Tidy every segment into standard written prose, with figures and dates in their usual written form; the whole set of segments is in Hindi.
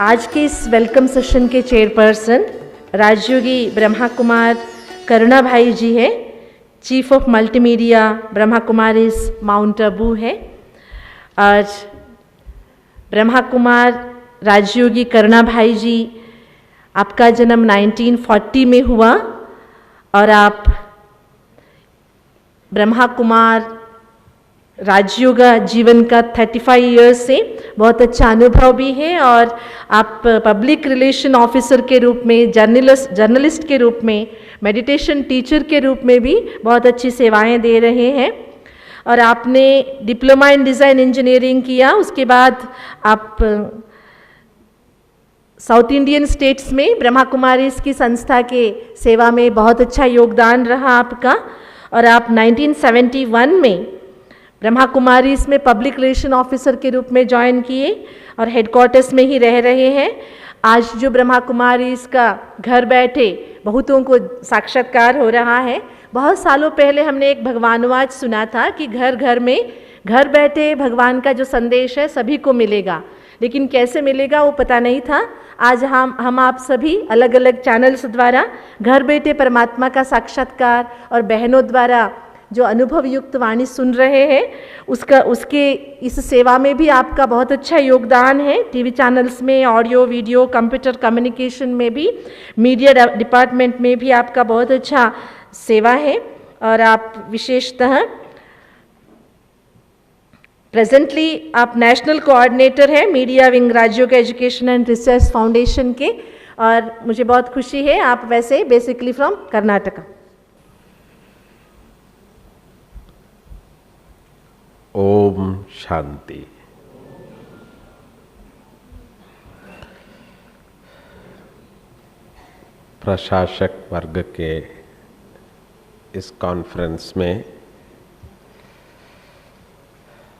आज के इस वेलकम सेशन के चेयरपर्सन राजयोगी ब्रह्मा कुमार करुणा भाई जी है, chief of multimedia Brahma Kumaris mount Abu है। और ब्रह्मा कुमार राजयोगी करुणा भाई जी, आपका जन्म 1940 में हुआ और आप ब्रह्मा कुमार राजयोगा जीवन का 35 इयर्स से बहुत अच्छा अनुभव भी है और आप पब्लिक रिलेशन ऑफिसर के रूप में, जर्नलिस्ट के रूप में, मेडिटेशन टीचर के रूप में भी बहुत अच्छी सेवाएं दे रहे हैं। और आपने डिप्लोमा इन डिज़ाइन इंजीनियरिंग किया, उसके बाद आप साउथ इंडियन स्टेट्स में ब्रह्मा कुमारीज की संस्था के सेवा में बहुत अच्छा योगदान रहा आपका। और आप 1971 में ब्रह्मा कुमारीज में पब्लिक रिलेशन ऑफिसर के रूप में ज्वाइन किए और हेडक्वार्टर्स में ही रह रहे हैं। आज जो ब्रह्मा कुमारीज का घर बैठे बहुतों को साक्षात्कार हो रहा है। बहुत सालों पहले हमने एक भगवानवाच सुना था कि घर घर में घर बैठे भगवान का जो संदेश है सभी को मिलेगा, लेकिन कैसे मिलेगा वो पता नहीं था। आज हम आप सभी अलग अलग चैनल्स द्वारा घर बैठे परमात्मा का साक्षात्कार और बहनों द्वारा जो अनुभव युक्त वाणी सुन रहे हैं, उसके इस सेवा में भी आपका बहुत अच्छा योगदान है। टीवी चैनल्स में ऑडियो वीडियो कंप्यूटर कम्युनिकेशन में भी, मीडिया डिपार्टमेंट में भी आपका बहुत अच्छा सेवा है। और आप विशेषतः प्रेजेंटली आप नेशनल कोऑर्डिनेटर हैं media wing Rajyoga education and research foundation के। और मुझे बहुत खुशी है, आप वैसे बेसिकली फ्रॉम कर्नाटका। ओम शांति। प्रशासक वर्ग के इस कॉन्फ्रेंस में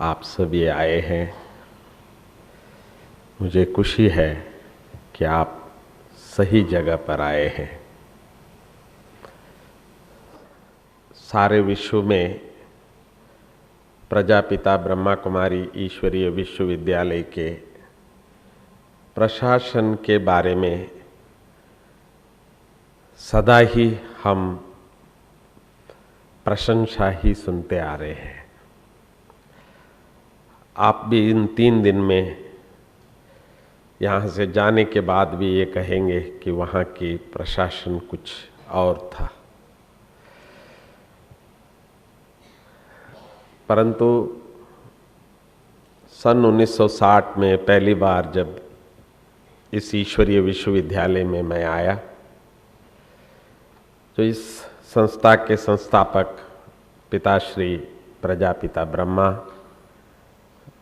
आप सभी आए हैं। मुझे खुशी है कि आप सही जगह पर आए हैं। सारे विश्व में प्रजापिता ब्रह्मा कुमारी ईश्वरीय विश्वविद्यालय के प्रशासन के बारे में सदा ही हम प्रशंसा ही सुनते आ रहे हैं। आप भी इन 3 दिन में यहाँ से जाने के बाद भी ये कहेंगे कि वहाँ की प्रशासन कुछ और था। परंतु सन 1960 में पहली बार जब इस ईश्वरीय विश्वविद्यालय में मैं आया, तो इस संस्था के संस्थापक पिताश्री प्रजापिता ब्रह्मा,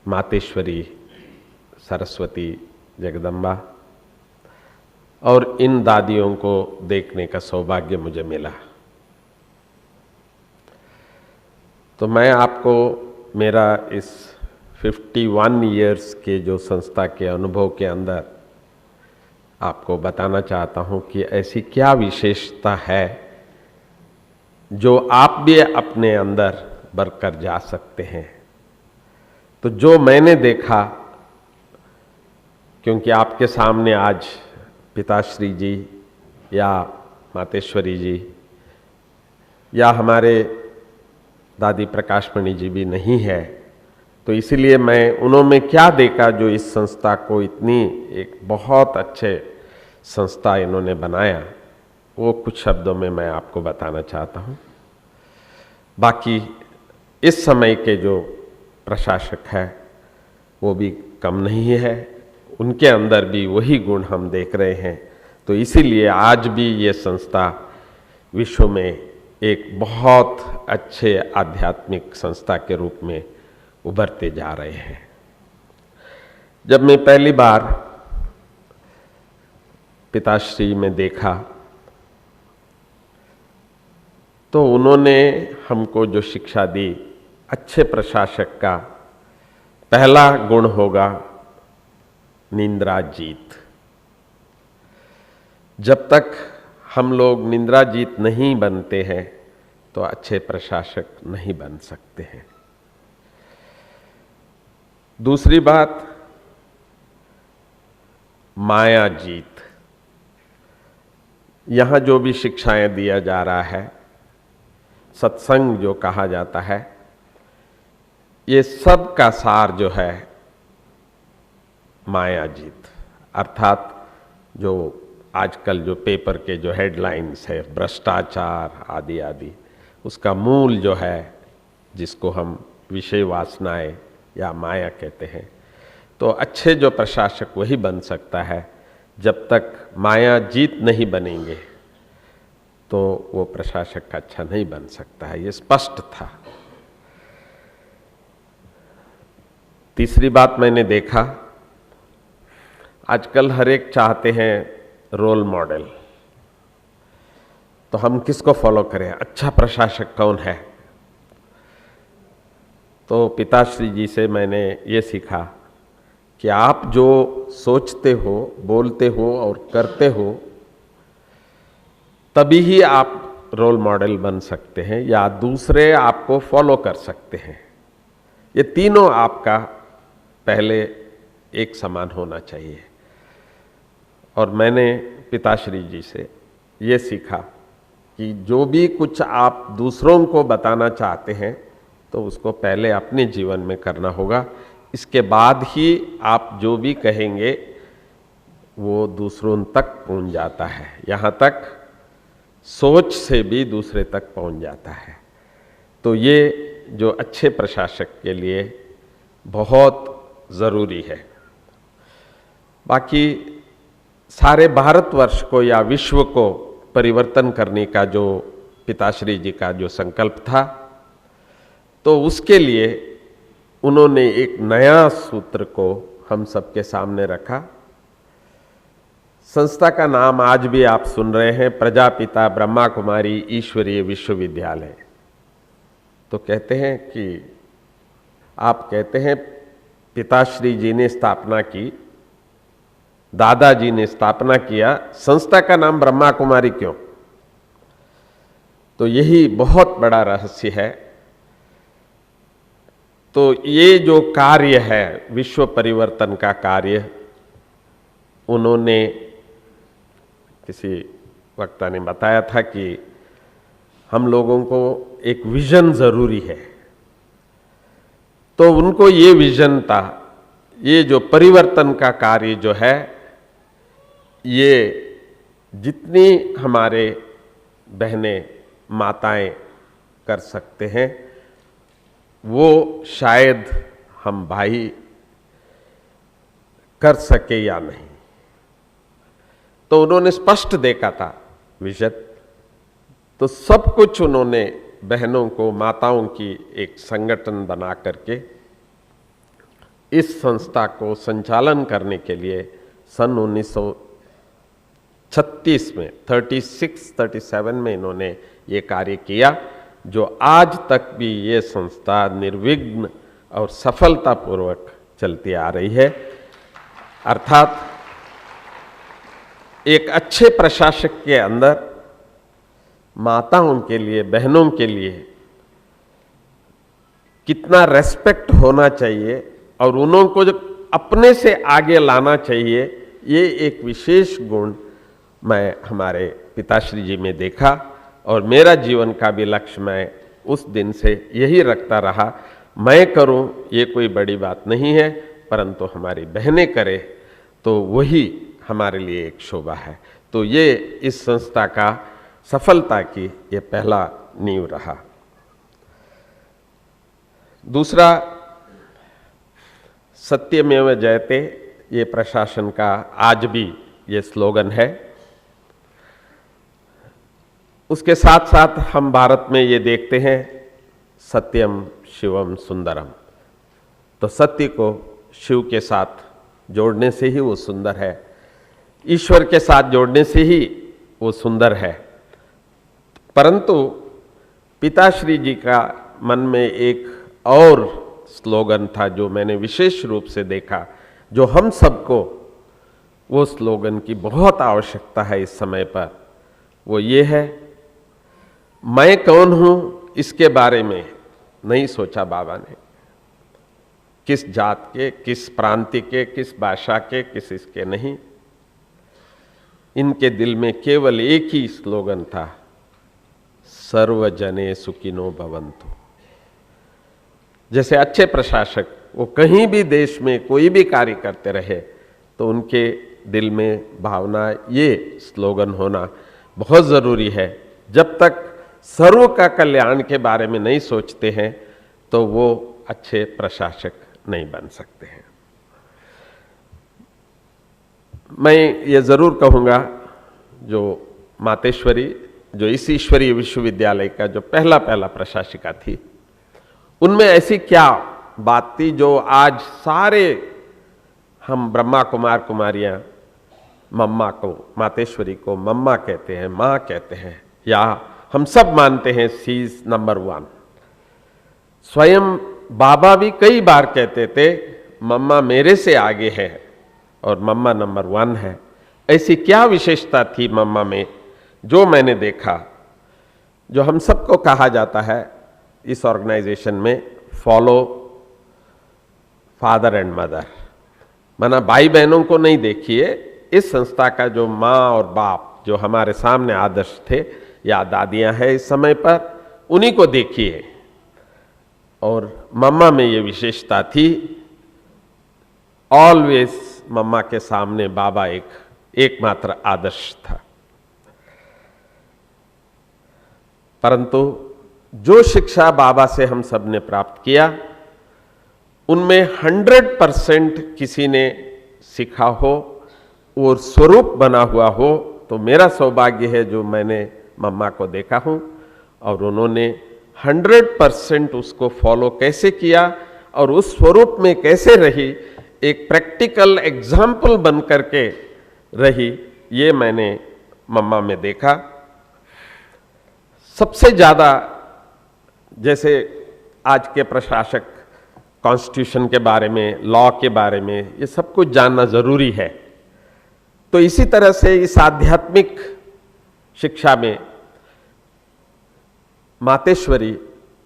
मातेश्वरी सरस्वती जगदम्बा और इन दादियों को देखने का सौभाग्य मुझे मिला। तो मैं आपको मेरा इस 51 इयर्स के जो संस्था के अनुभव के अंदर आपको बताना चाहता हूँ कि ऐसी क्या विशेषता है जो आप भी अपने अंदर बरकर जा सकते हैं। तो जो मैंने देखा, क्योंकि आपके सामने आज पिताश्री जी या मातेश्वरी जी या हमारे दादी प्रकाशमणि जी भी नहीं है, तो इसलिए मैं उन्होंने क्या देखा जो इस संस्था को इतनी एक बहुत अच्छे संस्था इन्होंने बनाया, वो कुछ शब्दों में मैं आपको बताना चाहता हूँ। बाकी इस समय के जो प्रशासक है वो भी कम नहीं है, उनके अंदर भी वही गुण हम देख रहे हैं। तो इसीलिए आज भी ये संस्था विश्व में एक बहुत अच्छे आध्यात्मिक संस्था के रूप में उभरते जा रहे हैं। जब मैं पहली बार पिताश्री में देखा तो उन्होंने हमको जो शिक्षा दी, अच्छे प्रशासक का पहला गुण होगा निंद्रा जीत। जब तक हम लोग निंद्रा जीत नहीं बनते हैं तो अच्छे प्रशासक नहीं बन सकते हैं। दूसरी बात, माया जीत। यहाँ जो भी शिक्षाएं दिया जा रहा है, सत्संग जो कहा जाता है, ये सब का सार जो है माया जीत। अर्थात जो आजकल जो पेपर के जो हेडलाइंस है, भ्रष्टाचार आदि आदि, उसका मूल जो है, जिसको हम विषय वासनाएं या माया कहते हैं, तो अच्छे जो प्रशासक वही बन सकता है। जब तक माया जीत नहीं बनेंगे तो वो प्रशासक अच्छा नहीं बन सकता है, ये स्पष्ट था। तीसरी बात मैंने देखा, आजकल हर एक चाहते हैं रोल मॉडल, तो हम किसको फॉलो करें, अच्छा प्रशासक कौन है। तो पिताश्री जी से मैंने ये सीखा कि आप जो सोचते हो, बोलते हो और करते हो, तभी ही आप रोल मॉडल बन सकते हैं या दूसरे आपको फॉलो कर सकते हैं। ये तीनों आपका पहले एक समान होना चाहिए। और मैंने पिताश्री जी से ये सीखा कि जो भी कुछ आप दूसरों को बताना चाहते हैं तो उसको पहले अपने जीवन में करना होगा, इसके बाद ही आप जो भी कहेंगे वो दूसरों तक पहुंच जाता है, यहाँ तक सोच से भी दूसरे तक पहुंच जाता है। तो ये जो अच्छे प्रशासक के लिए बहुत ज़रूरी है। बाकी सारे भारतवर्ष को या विश्व को परिवर्तन करने का जो पिताश्री जी का जो संकल्प था, तो उसके लिए उन्होंने एक नया सूत्र को हम सबके सामने रखा। संस्था का नाम आज भी आप सुन रहे हैं, प्रजापिता ब्रह्मा कुमारी ईश्वरीय विश्वविद्यालय। तो कहते हैं कि आप कहते हैं पिताश्री जी ने स्थापना की, दादाजी ने स्थापना किया, संस्था का नाम ब्रह्मा कुमारी क्यों? तो यही बहुत बड़ा रहस्य है। तो ये जो कार्य है, विश्व परिवर्तन का कार्य, उन्होंने किसी वक्ता ने बताया था कि हम लोगों को एक विजन जरूरी है। तो उनको ये विजन था, ये जो परिवर्तन का कार्य जो है, ये जितनी हमारे बहनें माताएं कर सकते हैं, वो शायद हम भाई कर सके या नहीं। तो उन्होंने स्पष्ट देखा था विजन। तो सब कुछ उन्होंने बहनों को, माताओं की एक संगठन बना करके इस संस्था को संचालन करने के लिए सन 1936 में 37 में इन्होंने ये कार्य किया, जो आज तक भी ये संस्था निर्विघ्न और सफलतापूर्वक चलती आ रही है। अर्थात एक अच्छे प्रशासक के अंदर माताओं के लिए, बहनों के लिए कितना रेस्पेक्ट होना चाहिए और उन्हों को जो अपने से आगे लाना चाहिए, ये एक विशेष गुण मैं हमारे पिताश्री जी में देखा। और मेरा जीवन का भी लक्ष्य मैं उस दिन से यही रखता रहा, मैं करूं ये कोई बड़ी बात नहीं है, परंतु हमारी बहनें करें तो वही हमारे लिए एक शोभा है। तो ये इस संस्था का सफलता की ये पहला नींव रहा। दूसरा, सत्यमेव जयते, ये प्रशासन का आज भी ये स्लोगन है। उसके साथ साथ हम भारत में ये देखते हैं, सत्यम शिवम सुंदरम। तो सत्य को शिव के साथ जोड़ने से ही वो सुंदर है, ईश्वर के साथ जोड़ने से ही वो सुंदर है। परंतु पिताश्री जी का मन में एक और स्लोगन था जो मैंने विशेष रूप से देखा, जो हम सबको वो स्लोगन की बहुत आवश्यकता है इस समय पर। वो ये है, मैं कौन हूं इसके बारे में नहीं सोचा बाबा ने, किस जात के, किस प्रांत के, किस भाषा के, किस इसके नहीं। इनके दिल में केवल एक ही स्लोगन था, सर्वजने सुखिनो भवन्तु। जैसे अच्छे प्रशासक वो कहीं भी देश में कोई भी कार्य करते रहे तो उनके दिल में भावना, ये स्लोगन होना बहुत ज़रूरी है। जब तक सर्व का कल्याण के बारे में नहीं सोचते हैं तो वो अच्छे प्रशासक नहीं बन सकते हैं। मैं ये ज़रूर कहूँगा, जो मातेश्वरी, जो इस ईश्वरीय विश्वविद्यालय का जो पहला प्रशासिका थी, उनमें ऐसी क्या बात थी जो आज सारे हम ब्रह्मा कुमार कुमारियाँ मम्मा को, मातेश्वरी को मम्मा कहते हैं, माँ कहते हैं, या हम सब मानते हैं शी इज नंबर 1। स्वयं बाबा भी कई बार कहते थे मम्मा मेरे से आगे है और मम्मा नंबर 1 है। ऐसी क्या विशेषता थी मम्मा में जो मैंने देखा, जो हम सबको कहा जाता है इस ऑर्गेनाइजेशन में, फॉलो फादर एंड मदर। माना भाई बहनों को नहीं देखिए, इस संस्था का जो माँ और बाप जो हमारे सामने आदर्श थे या दादियाँ हैं इस समय पर, उन्हीं को देखिए। और मम्मा में ये विशेषता थी, ऑलवेज मम्मा के सामने बाबा एकमात्र आदर्श था। परंतु जो शिक्षा बाबा से हम सब ने प्राप्त किया, उनमें 100% किसी ने सीखा हो और स्वरूप बना हुआ हो, तो मेरा सौभाग्य है जो मैंने मम्मा को देखा हूँ और उन्होंने 100% उसको फॉलो कैसे किया और उस स्वरूप में कैसे रही, एक प्रैक्टिकल एग्जाम्पल बन करके रही, ये मैंने मम्मा में देखा। सबसे ज़्यादा, जैसे आज के प्रशासक कॉन्स्टिट्यूशन के बारे में, लॉ के बारे में, ये सब कुछ जानना ज़रूरी है, तो इसी तरह से इस आध्यात्मिक शिक्षा में मातेश्वरी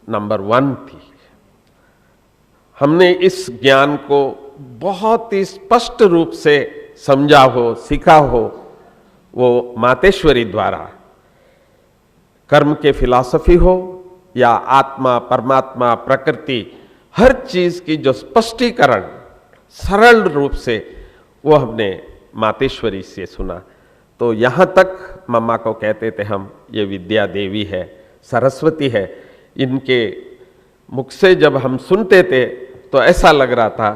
नंबर 1 थी। हमने इस ज्ञान को बहुत ही स्पष्ट रूप से समझा हो, सीखा हो, वो मातेश्वरी द्वारा। कर्म के फिलॉसफी हो या आत्मा, परमात्मा, प्रकृति, हर चीज की जो स्पष्टीकरण सरल रूप से, वो हमने मातेश्वरी से सुना। तो यहाँ तक मम्मा को कहते थे हम, ये विद्या देवी है, सरस्वती है। इनके मुख से जब हम सुनते थे तो ऐसा लग रहा था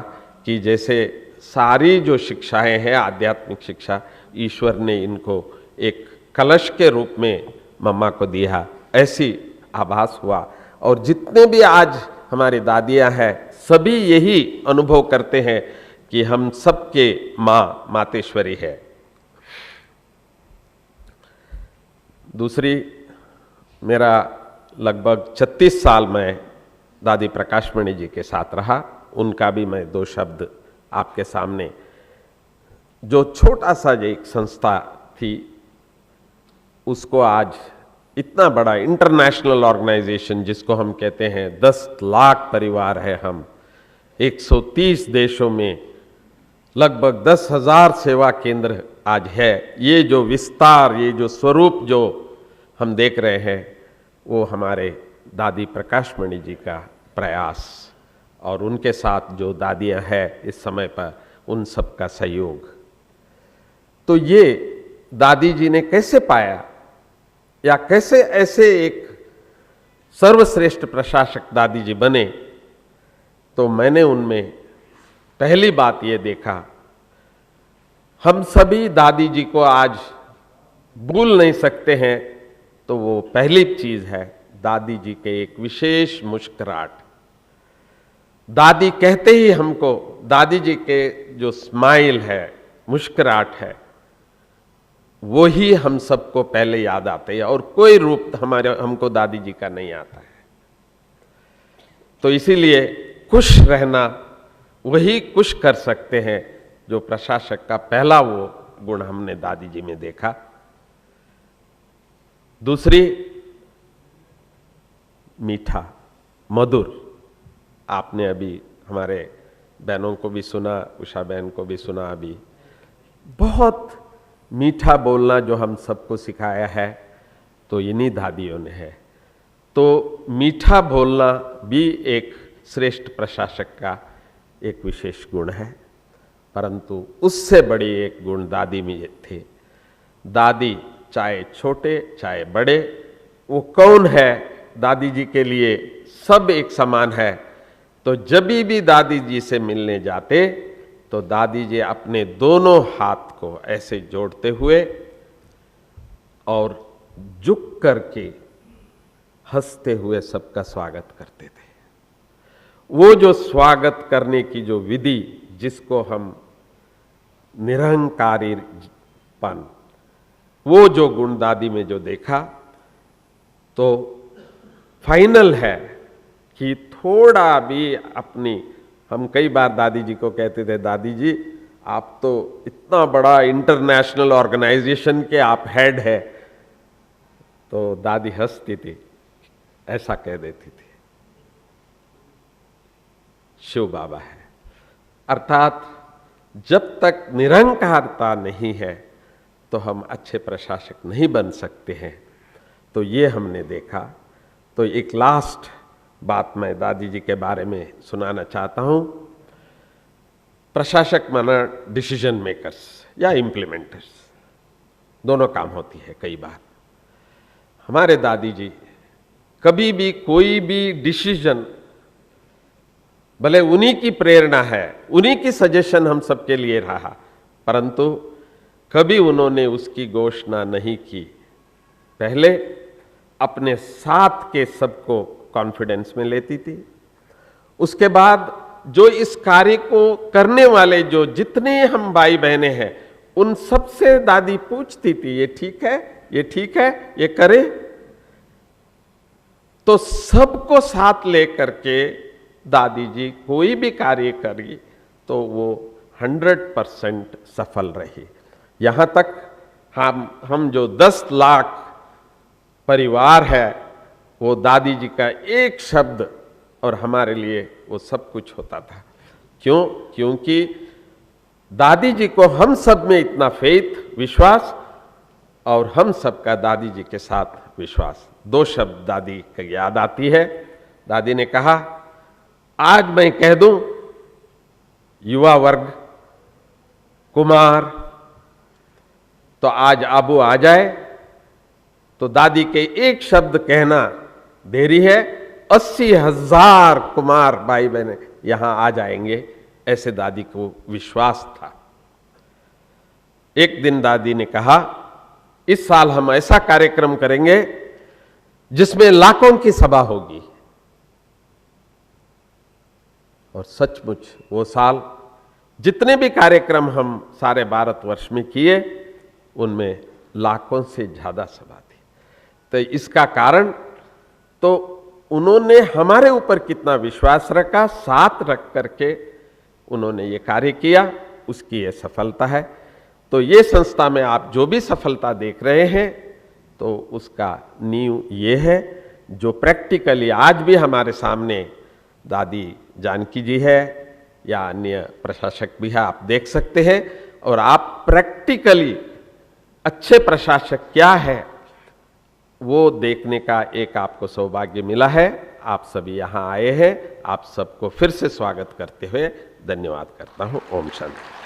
कि जैसे सारी जो शिक्षाएं हैं, आध्यात्मिक शिक्षा, ईश्वर ने इनको एक कलश के रूप में मम्मा को दिया, ऐसी आभास हुआ। और जितने भी आज हमारी दादियाँ हैं, सभी यही अनुभव करते हैं कि हम सबके माँ मातेश्वरी है। दूसरी, मेरा लगभग 36 साल मैं दादी प्रकाशमणि जी के साथ रहा, उनका भी मैं 2 शब्द आपके सामने, जो छोटा सा एक संस्था थी, उसको आज इतना बड़ा इंटरनेशनल ऑर्गेनाइजेशन, जिसको हम कहते हैं 10 लाख परिवार है हम, 130 देशों में लगभग 10,000 सेवा केंद्र आज है। ये जो विस्तार, ये जो स्वरूप जो हम देख रहे हैं, वो हमारे दादी प्रकाशमणि जी का प्रयास और उनके साथ जो दादियाँ हैं इस समय पर, उन सब का सहयोग। तो ये दादी जी ने कैसे पाया, या कैसे ऐसे एक सर्वश्रेष्ठ प्रशासक दादी जी बने, तो मैंने उनमें पहली बात ये देखा, हम सभी दादी जी को आज भूल नहीं सकते हैं, तो वो पहली चीज है दादी जी के एक विशेष मुस्कुराहट। दादी कहते ही हमको दादी जी के जो स्माइल है, मुस्कुराहट है, वो ही हम सबको पहले याद आते हैं, और कोई रूप हमको दादी जी का नहीं आता है। तो इसीलिए खुश रहना, वही खुश कर सकते हैं, जो प्रशासक का पहला वो गुण हमने दादी जी में देखा। दूसरी, मीठा, मधुर। आपने अभी हमारे बहनों को भी सुना, उषा बहन को भी सुना, अभी बहुत मीठा बोलना जो हम सबको सिखाया है तो इन्हीं दादियों ने है। तो मीठा बोलना भी एक श्रेष्ठ प्रशासक का एक विशेष गुण है, परंतु उससे बड़ी एक गुण दादी में थे। दादी चाहे छोटे चाहे बड़े, वो कौन है, दादी जी के लिए सब एक समान है। तो जब भी दादी जी से मिलने जाते तो दादी जी अपने दोनों हाथ को ऐसे जोड़ते हुए और झुक करके हंसते हुए सबका स्वागत करते थे। वो जो स्वागत करने की जो विधि, जिसको हम निरहंकारीपन, वो जो गुण दादी में जो देखा, तो फाइनल है कि थोड़ा भी अपनी, हम कई बार दादी जी को कहते थे, दादी जी आप तो इतना बड़ा इंटरनेशनल ऑर्गेनाइजेशन के आप हेड है, तो दादी हंसती थी, ऐसा कह देती थी शिव बाबा है। अर्थात जब तक निरंकारता नहीं है तो हम अच्छे प्रशासक नहीं बन सकते हैं। तो ये हमने देखा। तो एक लास्ट बात मैं दादी जी के बारे में सुनाना चाहता हूं। प्रशासक माना डिसीजन मेकर्स या इम्प्लीमेंटर्स, दोनों काम होती है। कई बार हमारे दादी जी कभी भी कोई भी डिसीजन, भले उन्हीं की प्रेरणा है, उन्हीं की सजेशन हम सबके लिए रहा, परंतु कभी उन्होंने उसकी घोषणा नहीं की। पहले अपने साथ के सबको कॉन्फिडेंस में लेती थी। उसके बाद जो इस कार्य को करने वाले जो जितने हम भाई बहनें हैं, उन सबसे दादी पूछती थी, ये ठीक है, ये ठीक है, ये करें। तो सबको साथ लेकर के दादी जी कोई भी कार्य करी तो वो 100% सफल रही। यहां तक हम जो 10 लाख परिवार है, वो दादी जी का एक शब्द और हमारे लिए वो सब कुछ होता था। क्यों? क्योंकि दादी जी को हम सब में इतना फेथ, विश्वास, और हम सबका दादी जी के साथ विश्वास। 2 शब्द दादी की याद आती है। दादी ने कहा, आज मैं कह दूं युवा वर्ग, कुमार, तो आज आबू आ जाए, तो दादी के एक शब्द कहना देरी है, 80,000 कुमार भाई बहने यहां आ जाएंगे, ऐसे दादी को विश्वास था। एक दिन दादी ने कहा, इस साल हम ऐसा कार्यक्रम करेंगे जिसमें लाखों की सभा होगी। और सचमुच वो साल जितने भी कार्यक्रम हम सारे भारतवर्ष में किए, उनमें लाखों से ज्यादा सभा थी। तो इसका कारण तो उन्होंने हमारे ऊपर कितना विश्वास रखा, साथ रख करके उन्होंने ये कार्य किया, उसकी ये सफलता है। तो ये संस्था में आप जो भी सफलता देख रहे हैं, तो उसका नींव ये है, जो प्रैक्टिकली आज भी हमारे सामने दादी जानकी जी है या अन्य प्रशासक भी है, आप देख सकते हैं। और आप प्रैक्टिकली अच्छे प्रशासक क्या है वो देखने का एक आपको सौभाग्य मिला है। आप सभी यहाँ आए हैं, आप सबको फिर से स्वागत करते हुए धन्यवाद करता हूँ। ओम शांति।